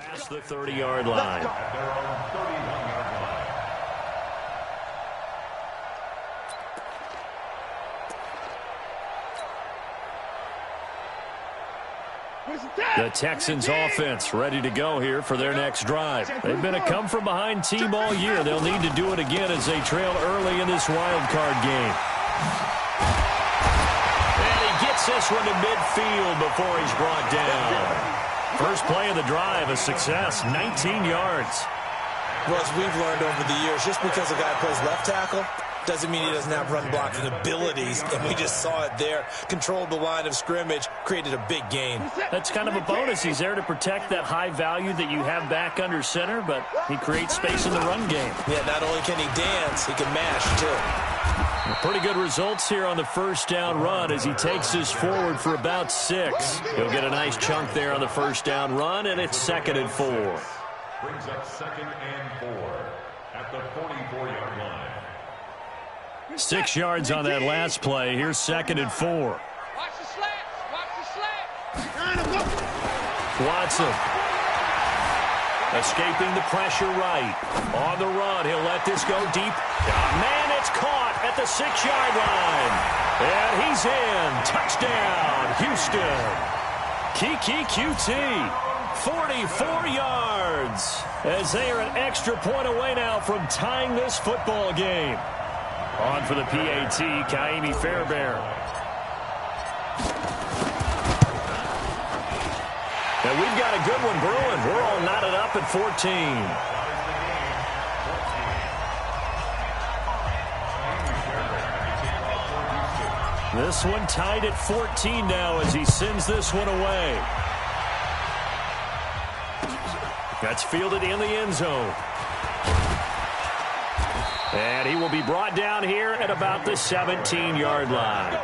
Past the 30-yard line. The Texans offense ready to go here for their next drive. They've been a come-from-behind team all year. They'll need to do it again as they trail early in this wild card game. And he gets this one to midfield before he's brought down. First play of the drive, a success, 19 yards. Well, as we've learned over the years, just because a guy plays left tackle doesn't mean he doesn't have run-blocking abilities, and we just saw it there. Controlled the line of scrimmage, created a big gain. That's kind of a bonus. He's there to protect that high value that you have back under center, but he creates space in the run game. Yeah, not only can he dance, he can mash, too. Pretty good results here on the first down run as he takes this forward for about 6. He'll get a nice chunk there on the first down run, and it's 2nd and 4. Brings up 2nd and 4 at the 44-yard line. 6 yards on that last play. Here's 2nd and 4. Watch the slats. Watch the slats. Watson. Escaping the pressure right. On the run, he'll let this go deep. Man, it's caught at the 6-yard line. And he's in. Touchdown, Houston. Kiki QT. 44 yards. As they are an extra point away now from tying this football game. On for the PAT, Kaimi Fairbairn. And we've got a good one brewing. We're all knotted up at 14. This one tied at 14 now as he sends this one away. That's fielded in the end zone. And he will be brought down here at about the 17-yard line. The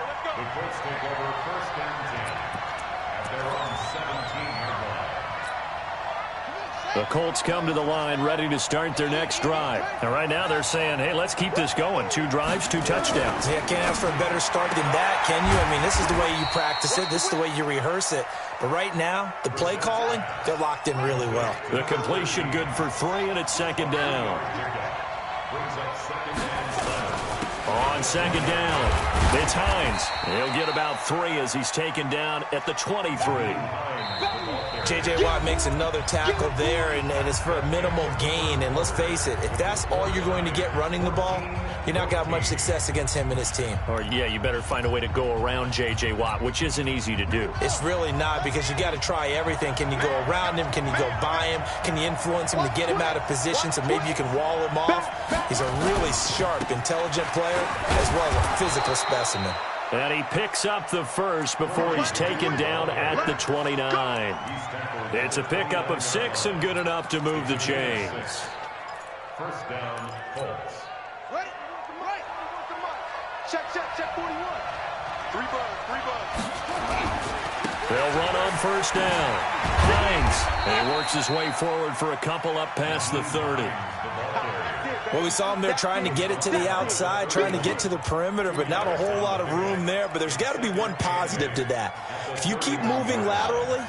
Colts take over 1st and 10 at their own 17-yard line. The Colts come to the line ready to start their next drive. And right now they're saying, hey, let's keep this going. 2 drives, 2 touchdowns. Yeah, can't ask for a better start than that, can you? I mean, this is the way you practice it. This is the way you rehearse it. But right now, the play calling, they're locked in really well. The completion good for 3, and it's 2nd down. Brings up 2nd and 7. On 2nd down, it's Hines. He'll get about 3 as he's taken down at the 23. J.J. Watt makes another tackle there, and it's for a minimal gain. And let's face it, if that's all you're going to get running the ball, you're not going to have much success against him and his team. Or, yeah, you better find a way to go around J.J. Watt, which isn't easy to do. It's really not, because you got to try everything. Can you go around him? Can you go by him? Can you influence him to get him out of position so maybe you can wall him off? He's a really sharp, intelligent player as well as a physical specimen. And he picks up the first before he's taken down at the 29. It's a pickup of 6 and good enough to move the chains. 1st down, Colts. Right. Check 41. 3 bugs. They'll run on 1st down. Hines. And he works his way forward for a couple up past the 30. Well, we saw him there trying to get it to the outside, trying to get to the perimeter, but not a whole lot of room there. But there's got to be one positive to that. If you keep moving laterally,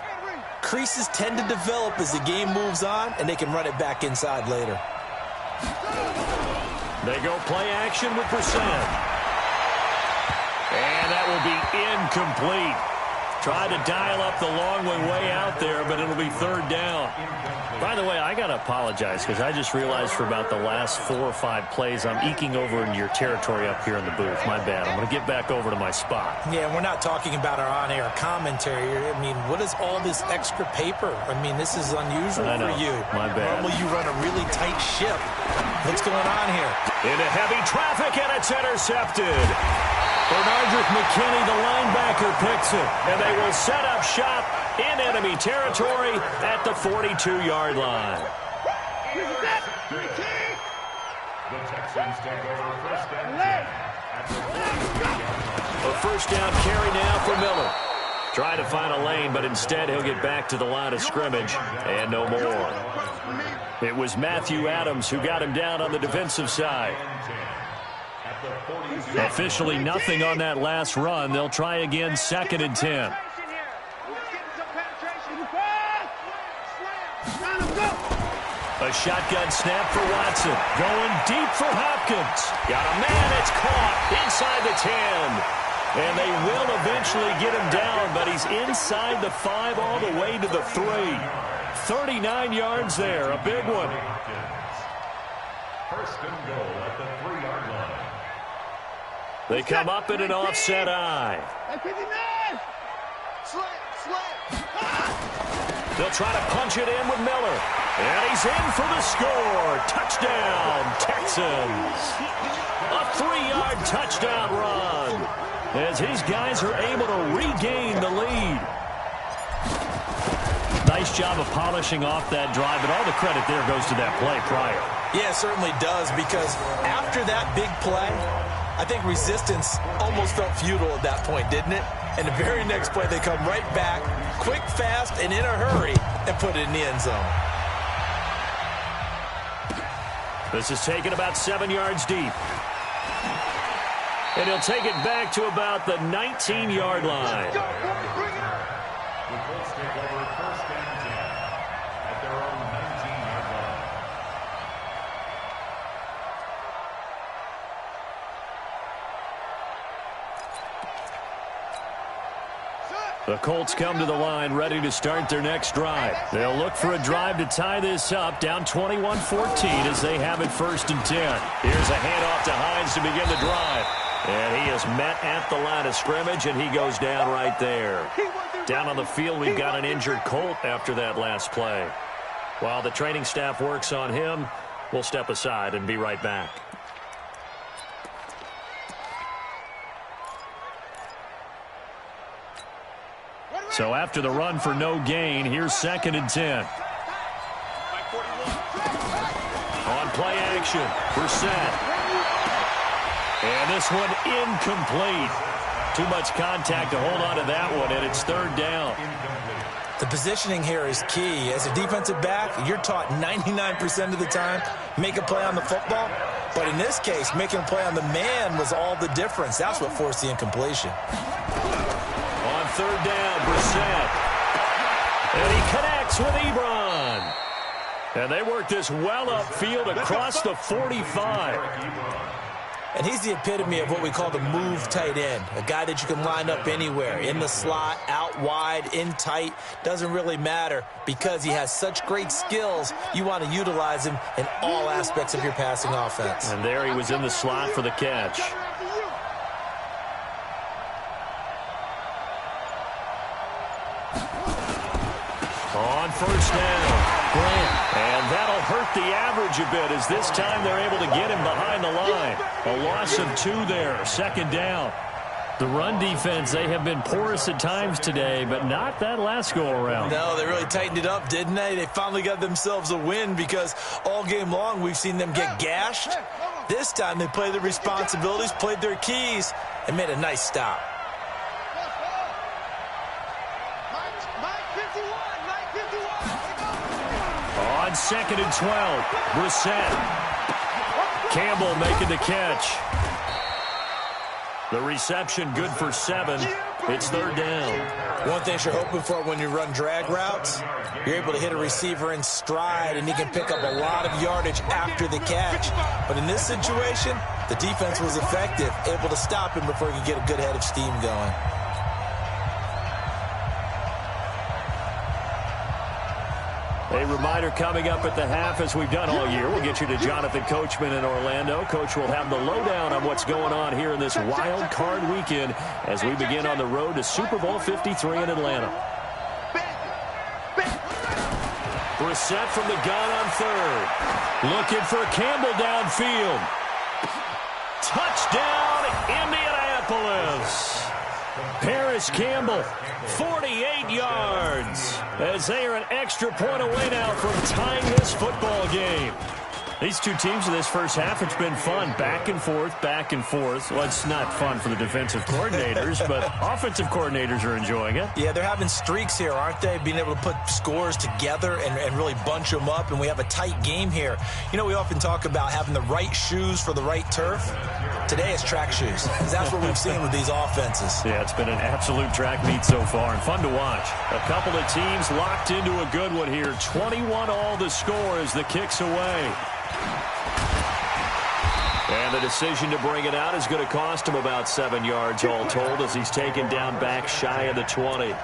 creases tend to develop as the game moves on, and they can run it back inside later. They go play action with Brissett. And that will be incomplete. Tried to dial up the long way out there, but it'll be 3rd down. By the way, I got to apologize because I just realized for about the last 4 or 5 plays, I'm eking over into your territory up here in the booth. My bad. I'm going to get back over to my spot. Yeah, we're not talking about our on-air commentary. I mean, what is all this extra paper? I mean, this is unusual for you. My bad. Normally you run a really tight ship. What's going on here? Into heavy traffic, and it's intercepted. Bernardrick McKinney, the linebacker, picks it, and they will set up shop in enemy territory at the 42-yard line. The Texans take over 1st and 10 at the 43-yard line. A 1st down carry now for Miller. Try to find a lane, but instead he'll get back to the line of scrimmage and no more. It was Matthew Adams who got him down on the defensive side. Officially nothing on that last run. They'll try again 2nd and 10. A shotgun snap for Watson. Going deep for Hopkins. Got a man. It's caught inside the 10. And they will eventually get him down, but he's inside the 5 all the way to the 3. 39 yards there. A big one. First and goal at the 3-yard line. They come up in an offset eye. They'll try to punch it in with Miller. And he's in for the score. Touchdown, Texans. A 3-yard touchdown run as his guys are able to regain the lead. Nice job of polishing off that drive, but all the credit there goes to that play prior. Yeah, it certainly does, because after that big play, I think resistance almost felt futile at that point, didn't it? And the very next play, they come right back, quick, fast, and in a hurry, and put it in the end zone. This is taken about 7 yards deep. And he'll take it back to about the 19-yard line. The Colts take over first and 10 at their own 19-yard line. The Colts come to the line ready to start their next drive. They'll look for a drive to tie this up, down 21-14 as they have it first and 10. Here's a handoff to Hines to begin the drive. And he is met at the line of scrimmage, and he goes down right there. Down on the field, we've got an injured Colt after that last play. While the training staff works on him, we'll step aside and be right back. So after the run for no gain, here's second and 10. On play action, Brissett. And this one incomplete. Too much contact to hold on to that one, and it's third down. The positioning here is key. As a defensive back, you're taught 99% of the time, make a play on the football. But in this case, making a play on the man was all the difference. That's what forced the incompletion. On third down, Brissett. And he connects with Ebron. And they work this well upfield across the 45. And he's the epitome of what we call the move tight end, a guy that you can line up anywhere, in the slot, out wide, in tight, doesn't really matter because he has such great skills. You want to utilize him in all aspects of your passing offense. And there he was in the slot for the catch. On first down, Grant. And that'll hurt the average a bit as this time they're able to get him behind the line. A loss of 2 there, second down. The run defense, they have been porous at times today, but not that last go-around. No, they really tightened it up, didn't they? They finally got themselves a win because all game long we've seen them get gashed. This time they played their responsibilities, played their keys, and made a nice stop. On second and 12, Brissett. Campbell making the catch. The reception good for 7. It's third down. One thing you're hoping for when you run drag routes, you're able to hit a receiver in stride, and he can pick up a lot of yardage after the catch. But in this situation, the defense was effective, able to stop him before he could get a good head of steam going. A reminder coming up at the half, as we've done all year. We'll get you to Jonathan Coachman in Orlando. Coach will have the lowdown on what's going on here in this wild card weekend as we begin on the road to Super Bowl 53 in Atlanta. Brissett from the gun on third. Looking for Campbell downfield. Touchdown, Indianapolis. Paris Campbell, 48 yards, as they are an extra point away now from tying this football game. These two teams in this first half, it's been fun. Back and forth, back and forth. Well, it's not fun for the defensive coordinators, but offensive coordinators are enjoying it. Yeah, they're having streaks here, aren't they? Being able to put scores together and really bunch them up, and we have a tight game here. You know, we often talk about having the right shoes for the right turf. Today it's track shoes. That's what we've seen with these offenses. Yeah, it's been an absolute track meet so far and fun to watch. A couple of teams locked into a good one here. 21 all the score as the kick's away. And the decision to bring it out is going to cost him about 7 yards all told as he's taken down back shy of the 20.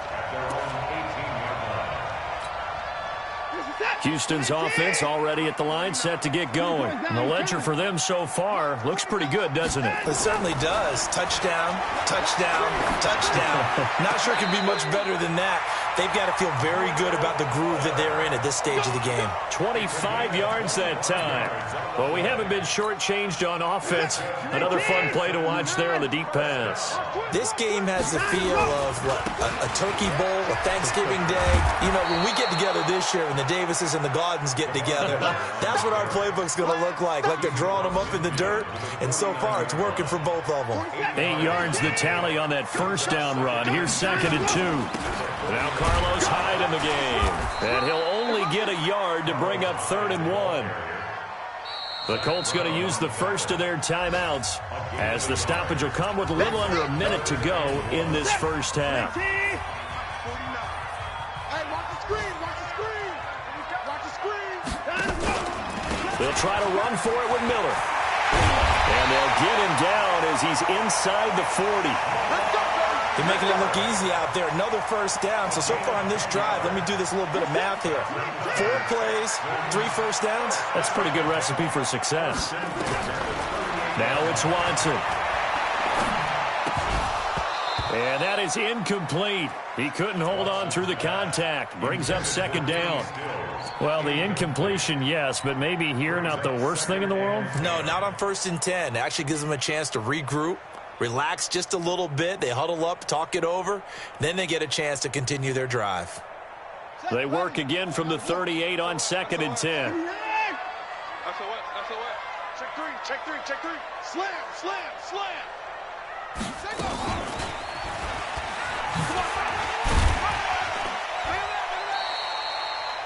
Houston's offense already at the line, set to get going. And the ledger for them so far looks pretty good, doesn't it? It certainly does. Touchdown, touchdown, touchdown. Not sure it can be much better than that. They've got to feel very good about the groove that they're in at this stage of the game. 25 yards that time. Well, we haven't been shortchanged on offense. Another fun play to watch there on the deep pass. This game has the feel of a turkey bowl, a Thanksgiving day. You know, when we get together this year and the Davises and the Gaudens get together, that's what our playbook's going to look like they're drawing them up in the dirt, and so far it's working for both of them. 8 yards the tally on that first down run. Here's 2nd and 2. Now Carlos Hyde in the game, and he'll only get a yard to bring up 3rd and 1. The Colts going to use the first of their timeouts as the stoppage will come with a little under a minute to go in this first half. They'll try to run for it with Miller. And they'll get him down as he's inside the 40. They're making it look easy out there. Another first down. So far on this drive, let me do this little bit of math here. 4 plays, 3 first downs. That's a pretty good recipe for success. Now it's Watson. And that is incomplete. He couldn't hold on through the contact. Brings up 2nd down. Well, the incompletion, yes, but maybe here not the worst thing in the world? No, not on 1st and 10. It actually gives them a chance to regroup, relax just a little bit. They huddle up, talk it over. Then they get a chance to continue their drive. They work again from the 38 on 2nd and 10. That's a what? Check three. Slam.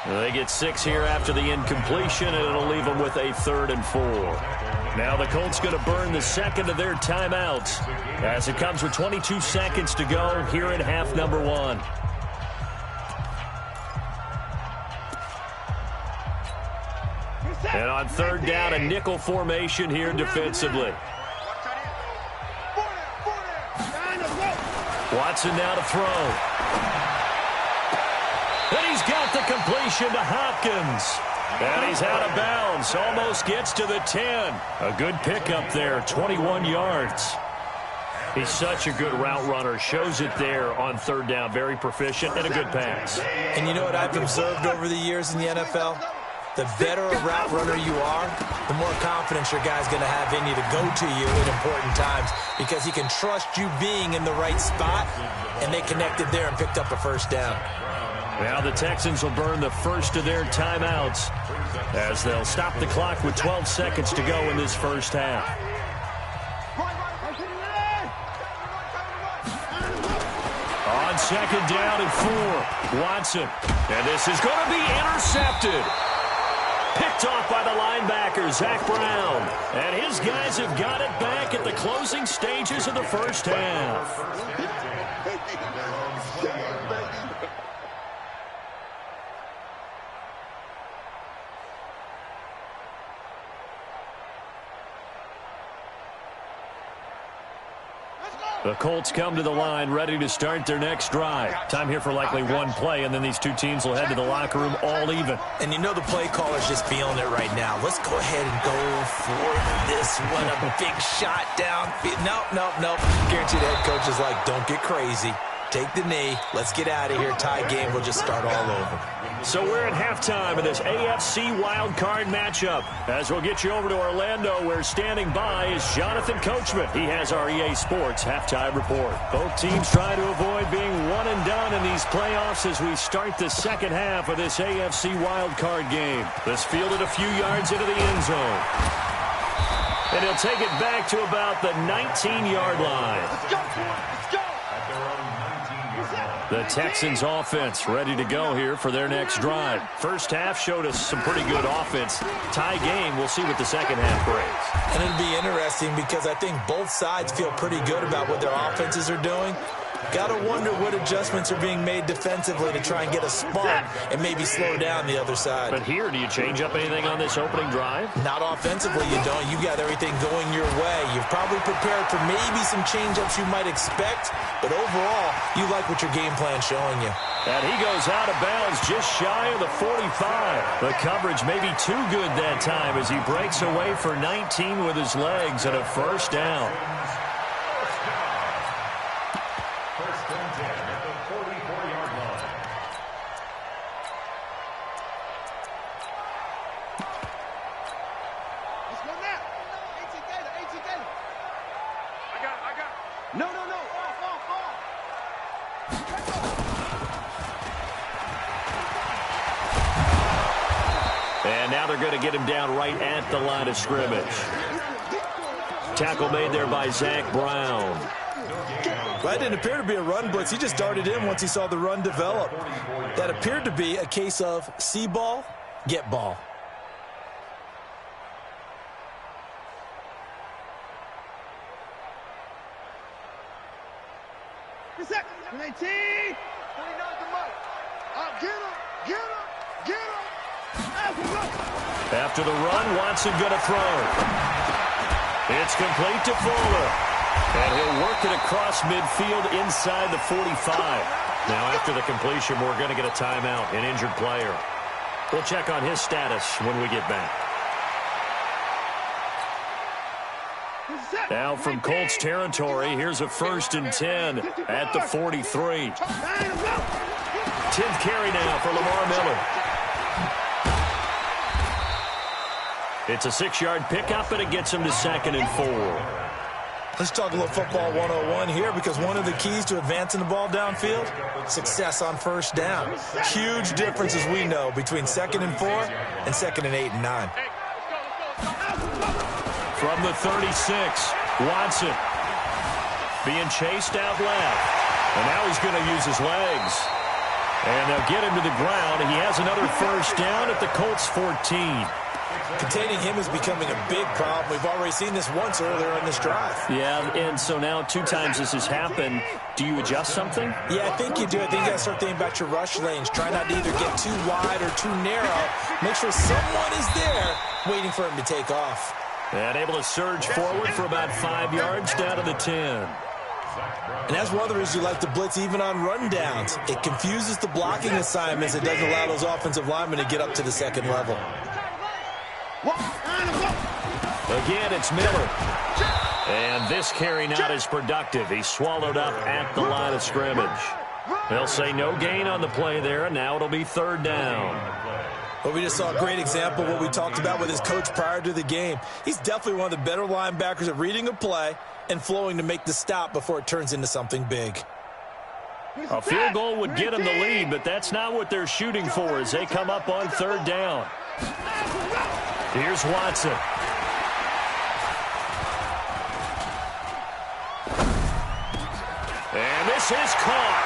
They get 6 here after the incompletion, and it'll leave them with a 3rd and 4. Now the Colts going to burn the 2nd of their timeouts as it comes with 22 seconds to go here in half number 1. And on 3rd down, a nickel formation here defensively. Watson now to throw. And he's got the completion to Hopkins. And he's out of bounds. Almost gets to the 10. A good pickup there, 21 yards. He's such a good route runner. Shows it there on 3rd down. Very proficient and a good pass. And you know what I've observed over the years in the NFL? The better a route runner you are, the more confidence your guy's going to have in you to go to you in important times because he can trust you being in the right spot, and they connected there and picked up a first down. Now the Texans will burn the first of their timeouts as they'll stop the clock with 12 seconds to go in this first half. On 2nd down and 4, Watson. And this is going to be intercepted. Picked off by the linebacker, Zach Brown. And his guys have got it back at the closing stages of the first half. The Colts come to the line ready to start their next drive. Time here for likely one play, and then these two teams will head to the locker room all even. And you know the play caller's just feeling it right now. Let's go ahead and go for this one. A big shot down. Nope. Guarantee the head coach is like, don't get crazy. Take the knee. Let's get out of here. Tie game. We'll just start all over. So we're at halftime of this AFC wildcard matchup. As we'll get you over to Orlando, where standing by is Jonathan Coachman. He has our EA Sports halftime report. Both teams try to avoid being one and done in these playoffs as we start the second half of this AFC wildcard game. This fielded a few yards into the end zone. And he'll take it back to about the 19-yard line. Let's go. The Texans offense ready to go here for their next drive. First half showed us some pretty good offense. Tie game, we'll see what the second half brings. And it'll be interesting because I think both sides feel pretty good about what their offenses are doing. Got to wonder what adjustments are being made defensively to try and get a spark and maybe slow down the other side. But here, do you change up anything on this opening drive? Not offensively, you don't. You got everything going your way. You've probably prepared for maybe some change-ups you might expect, but overall, you like what your game plan's showing you. And he goes out of bounds just shy of the 45. The coverage may be too good that time as he breaks away for 19 with his legs and a first down. And now they're going to get him down right at the line of scrimmage. Tackle made there by Zach Brown. Well, that didn't appear to be a run blitz. He just darted in once he saw the run develop. That appeared to be a case of see ball, get ball. After the run, Watson going to throw. It's complete to Fuller. And he'll work it across midfield inside the 45. Now, after the completion, we're going to get a timeout, an injured player. We'll check on his status when we get back. Now from Colts territory, here's a 1st and 10 at the 43. 10th carry now for Lamar Miller. It's a 6-yard pickup, and it gets him to 2nd and 4. Let's talk a little football 101 here, because one of the keys to advancing the ball downfield, success on first down. Huge difference, as we know, between 2nd and 4 and 2nd and 8 and 9. From the 36, Watson being chased out left. And now he's going to use his legs. And they'll get him to the ground. He has another first down at the Colts 14. Containing him is becoming a big problem. We've already seen this once earlier in this drive. Yeah, and so now 2 times this has happened. Do you adjust something? Yeah, I think you do. I think you got to start thinking about your rush lanes. Try not to either get too wide or too narrow. Make sure someone is there waiting for him to take off. And able to surge forward for about 5 yards down to the 10. And that's one of the reasons you like to blitz even on rundowns. It confuses the blocking assignments. It doesn't allow those offensive linemen to get up to the second level. Again, it's Miller. And this carry not as productive. He's swallowed up at the line of scrimmage. They'll say no gain on the play there, and now it'll be 3rd down. Well, we just saw a great example of what we talked about with his coach prior to the game. He's definitely one of the better linebackers at reading a play and flowing to make the stop before it turns into something big. A field goal would get him the lead, but that's not what they're shooting for as they come up on 3rd down. Here's Watson. And this is caught.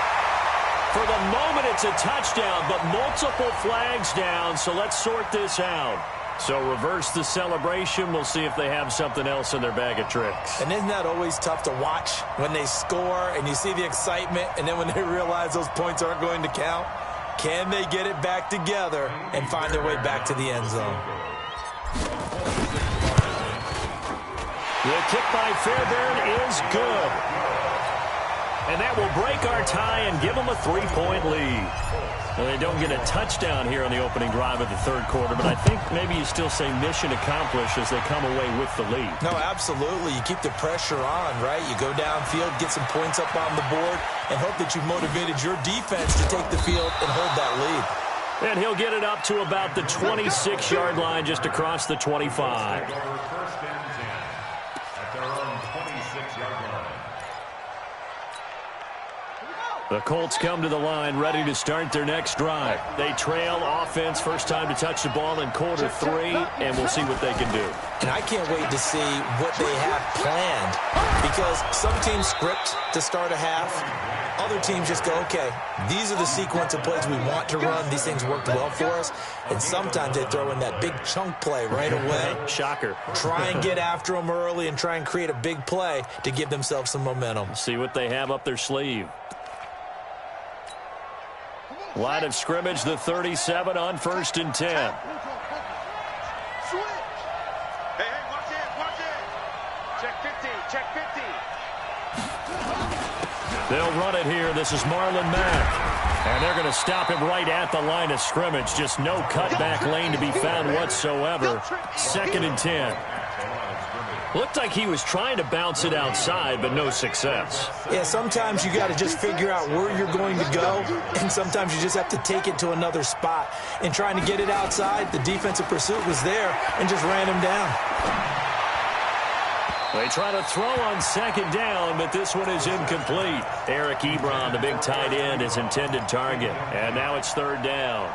For the moment, it's a touchdown, but multiple flags down, so let's sort this out. So reverse the celebration. We'll see if they have something else in their bag of tricks. And isn't that always tough to watch when they score and you see the excitement, and then when they realize those points aren't going to count? Can they get it back together and find their way back to the end zone? The kick by Fairbairn is good. And that will break our tie and give them a 3-point lead. Well, they don't get a touchdown here on the opening drive of the 3rd quarter, but I think maybe you still say mission accomplished as they come away with the lead. No, absolutely. You keep the pressure on, right? You go downfield, get some points up on the board, and hope that you've motivated your defense to take the field and hold that lead. And he'll get it up to about the 26-yard line just across the 25. The Colts come to the line ready to start their next drive. They trail offense, first time to touch the ball in quarter 3, and we'll see what they can do. And I can't wait to see what they have planned, because some teams script to start a half. Other teams just go, okay, these are the sequence of plays we want to run. These things worked well for us. And sometimes they throw in that big chunk play right away. Shocker. Try and get after them early and try and create a big play to give themselves some momentum. See what they have up their sleeve. Line of scrimmage, the 37 on 1st and 10. Hey, watch it. Check 50, check 50. They'll run it here. This is Marlon Mack. And they're going to stop him right at the line of scrimmage. Just no cutback lane to be found whatsoever. 2nd and 10. Looked like he was trying to bounce it outside, but no success. Yeah, sometimes you got to just figure out where you're going to go, and sometimes you just have to take it to another spot. And trying to get it outside, the defensive pursuit was there and just ran him down. They try to throw on 2nd down, but this one is incomplete. Eric Ebron, the big tight end, his intended target. And now it's 3rd down.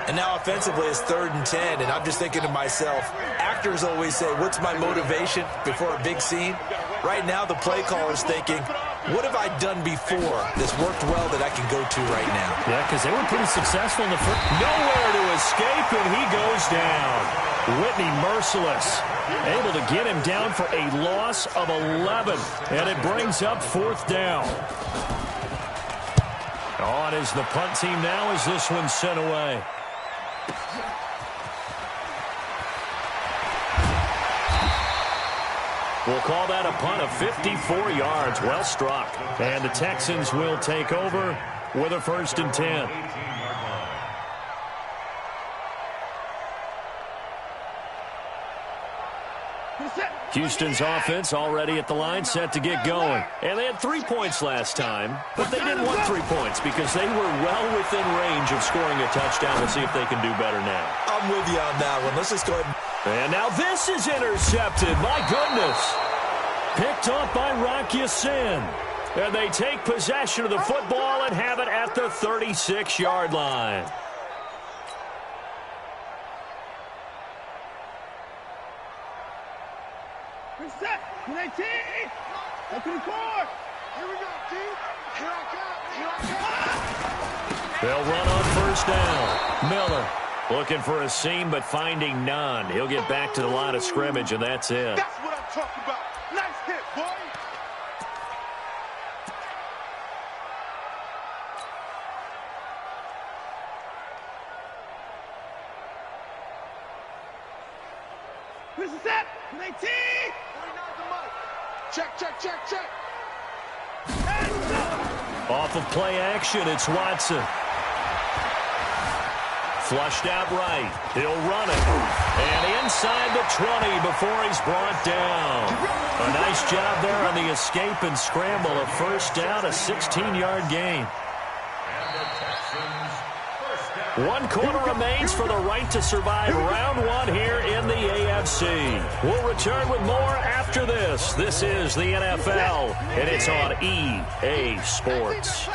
And now offensively it's 3rd and 10, and I'm just thinking to myself, actors always say, what's my motivation before a big scene? Right now the play caller's thinking, what have I done before that's worked well that I can go to right now? Yeah, because they were pretty successful in the first. Nowhere to escape, and he goes down. Whitney merciless. Able to get him down for a loss of 11, and it brings up 4th down. On is the punt team now as this one's sent away. We'll call that a punt of 54 yards. Well struck. And the Texans will take over with a 1st and 10. Houston's offense already at the line, set to get going. And they had 3 points last time, but they didn't want 3 points because they were well within range of scoring a touchdown. We'll see if they can do better now. I'm with you on that one. Let's just go ahead. And now this is intercepted. My goodness. Picked up by Rock Ya-Sin. And they take possession of the football and have it at the 36-yard line. Reset. 19. Open the court. Here we go, T. Here I come. They'll run on 1st down. Miller looking for a seam, but finding none. He'll get back to the line of scrimmage, and that's it. That's what I'm talking about. Nice hit, boy. Reset. 19. Check. Off of play action, it's Watson. Flushed out right. He'll run it. And inside the 20 before he's brought down. A nice job there on the escape and scramble. A 1st down, a 16-yard gain. 1 quarter remains for the right to survive round 1 here in the AFC. We'll return with more after this. This is the NFL, and it's on EA Sports.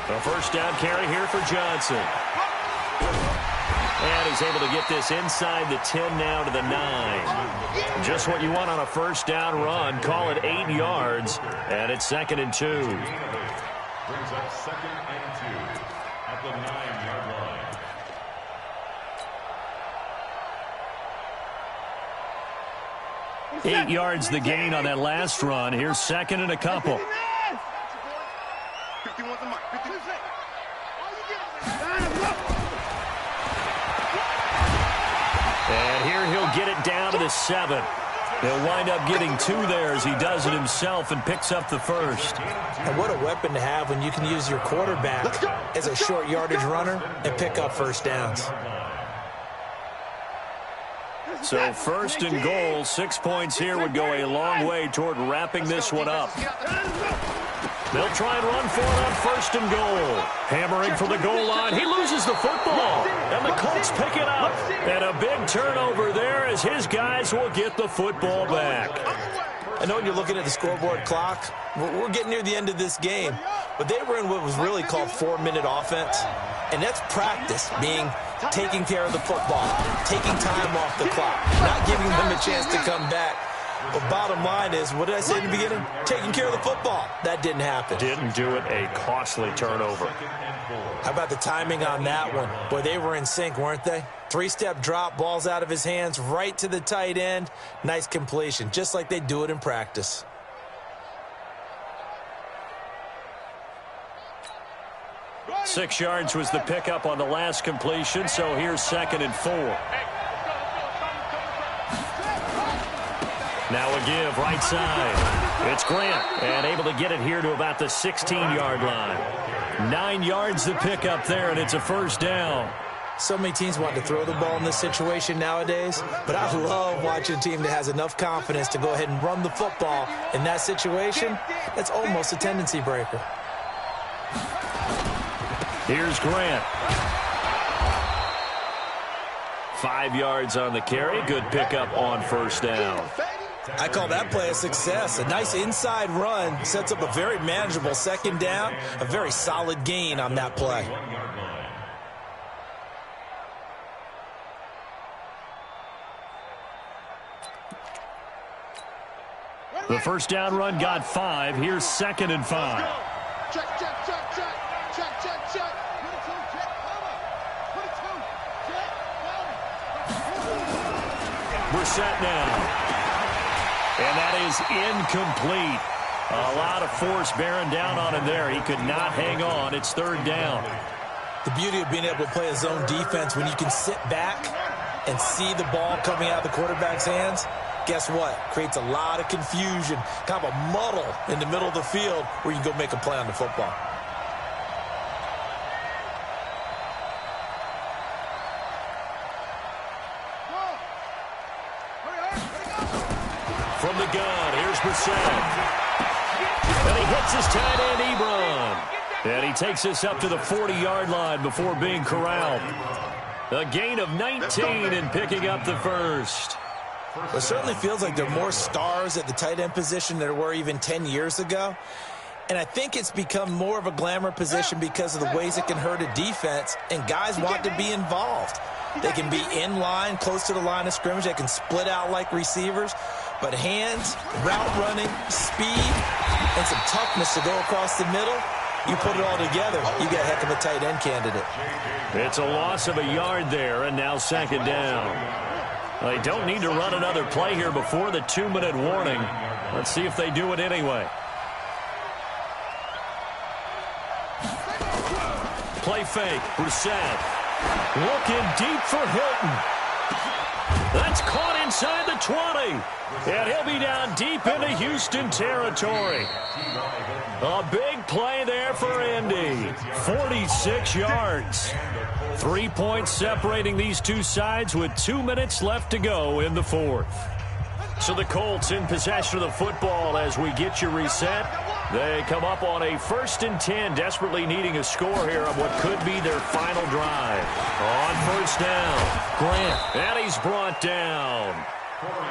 A 1st down carry here for Johnson. And he's able to get this inside the 10 now to the 9. Just what you want on a 1st down run. Call it 8 yards, and it's 2nd and 2. Brings up 2nd and 2 at the 9-yard line. 8 yards the gain on that last run. Here's 2nd and a couple. 51's the mark. 52. And here he'll get it down to the 7. He'll wind up getting 2 there as he does it himself and picks up the 1st. And what a weapon to have when you can use your quarterback as a short yardage runner and pick up 1st downs. So 1st and goal, 6 points here would go a long way toward wrapping this one up. They'll try and run for it on 1st and goal. Hammering for the goal line. He loses the football. And the Colts pick it up. And a big turnover there as his guys will get the football back. I know when you're looking at the scoreboard clock, we're getting near the end of this game. But they were in what was really called 4-minute offense. And that's practice, being taking care of the football, taking time off the clock, not giving them a chance to come back. But bottom line is, what did I say in the beginning? Taking care of the football. That didn't happen. Didn't do it. A costly turnover. How about the timing on that one? Boy, they were in sync, weren't they? Three-step drop, balls out of his hands, right to the tight end. Nice completion, just like they do it in practice. Six yards was the pickup on the last completion, so here's 2nd and 4. Now a give, right side. It's Grant, and able to get it here to about the 16-yard line. 9 yards the pickup there, and it's a first down. So many teams want to throw the ball in this situation nowadays, but I love watching a team that has enough confidence to go ahead and run the football. In that situation, that's almost a tendency breaker. Here's Grant. 5 yards on the carry. Good pickup on first down. I call that play a success. A nice inside run sets up a very manageable 2nd down. A very solid gain on that play. The first down run got 5. Here's 2nd and 5. Check, check, check, check. Check, check, check. Put it to, check, cover. Put it to, check, cover. We're set now. And that is incomplete. A lot of force bearing down on him there. He could not hang on. It's 3rd down. The beauty of being able to play a zone defense when you can sit back and see the ball coming out of the quarterback's hands, guess what? Creates a lot of confusion, kind of a muddle in the middle of the field where you can go make a play on the football. From the gun, here's Brissett. And he hits his tight end, Ebron. And he takes us up to the 40-yard line before being corralled. A gain of 19 and picking up the first. It certainly feels like there are more stars at the tight end position than there were even 10 years ago. And I think it's become more of a glamour position because of the ways it can hurt a defense, and guys want to be involved. They can be in line, close to the line of scrimmage. They can split out like receivers. But hands, route running, speed, and some toughness to go across the middle, you put it all together, you get a heck of a tight end candidate. It's a loss of a yard there, and now 2nd down. They don't need to run another play here before the 2-minute warning. Let's see if they do it anyway. Play fake, Brissett. Looking deep for Hilton. That's caught inside the 20. And he'll be down deep into Houston territory. A big play there for Indy. 46 yards. 3 points separating these two sides with 2 minutes left to go in the 4th. So the Colts in possession of the football as we get you reset. They come up on a 1st and 10, desperately needing a score here on what could be their final drive. On first down, Grant, and he's brought down.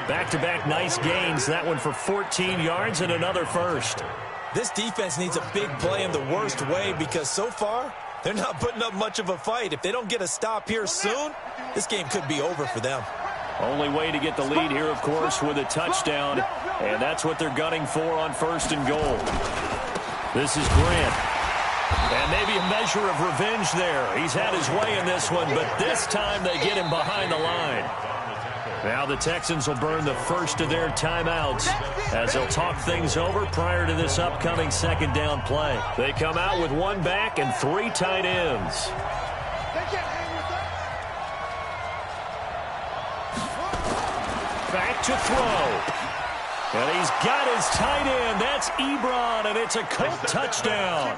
Back-to-back nice gains, that one for 14 yards and another first. This defense needs a big play in the worst way because so far, they're not putting up much of a fight. If they don't get a stop here soon, this game could be over for them. Only way to get the lead here, of course, with a touchdown, and that's what they're gunning for on 1st and goal. This is Grant. And maybe a measure of revenge there. He's had his way in this one, but this time they get him behind the line. Now the Texans will burn the first of their timeouts as they'll talk things over prior to this upcoming 2nd down play. They come out with 1 back and 3 tight ends. Back to throw. And he's got his tight end. That's Ebron, and it's a Colt touchdown.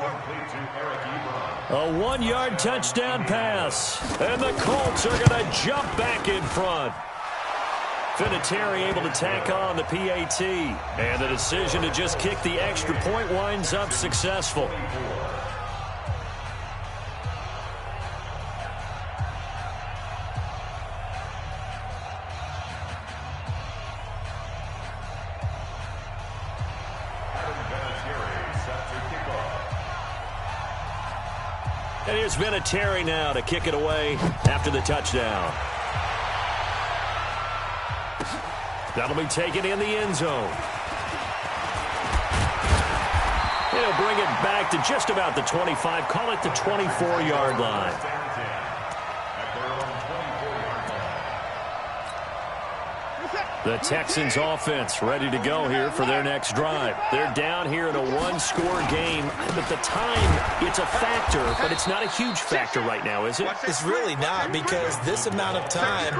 A 1-yard touchdown pass. And the Colts are going to jump back in front. Vinatieri able to tack on the PAT. And the decision to just kick the extra point winds up successful. And here's Vinatieri now to kick it away after the touchdown. That'll be taken in the end zone. He'll bring it back to just about the 25. Call it the 24-yard line. The Texans offense ready to go here for their next drive. They're down here in a one-score game. At the time, it's a factor, but it's not a huge factor right now, is it? It's really not, because this amount of time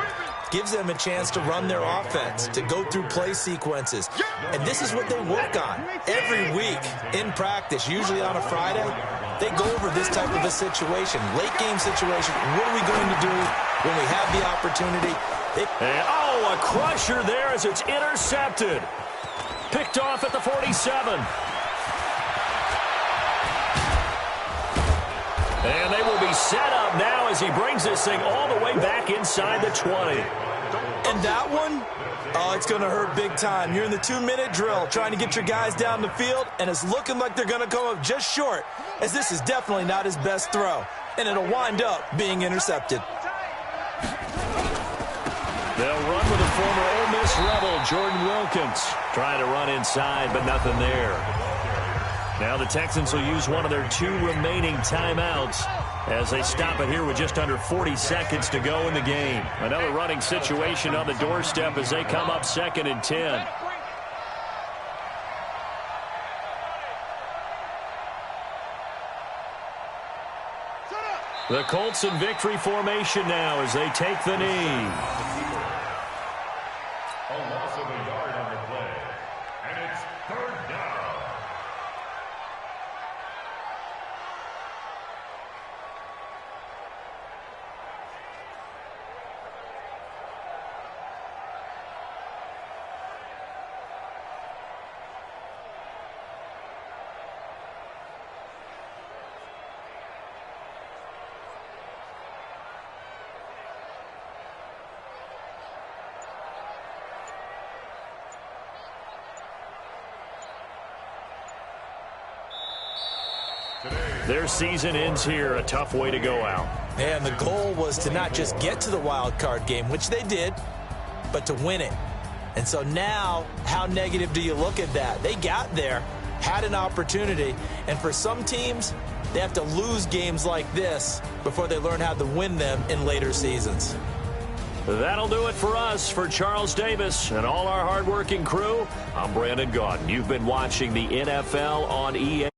gives them a chance to run their offense, to go through play sequences. And this is what they work on every week in practice, usually on a Friday. They go over this type of a situation, late-game situation. What are we going to do when we have the opportunity? A crusher there as it's intercepted. Picked off at the 47. And they will be set up now as he brings this thing all the way back inside the 20. And that one, oh, it's going to hurt big time. You're in the 2-minute drill trying to get your guys down the field, and it's looking like they're going to come up just short, as this is definitely not his best throw. And it'll wind up being intercepted. They'll run with a former Ole Miss Rebel, Jordan Wilkins. Trying to run inside, but nothing there. Now the Texans will use one of their 2 remaining timeouts as they stop it here with just under 40 seconds to go in the game. Another running situation on the doorstep as they come up 2nd and 10. The Colts in victory formation now as they take the knee. A loss of a yard on the play. And it's 3rd down. Their season ends here. A tough way to go out. And the goal was to not just get to the wild card game, which they did, but to win it. And so now, how negative do you look at that? They got there, had an opportunity, and for some teams, they have to lose games like this before they learn how to win them in later seasons. That'll do it for us. For Charles Davis and all our hardworking crew, I'm Brandon Gaudin. You've been watching the NFL on EA.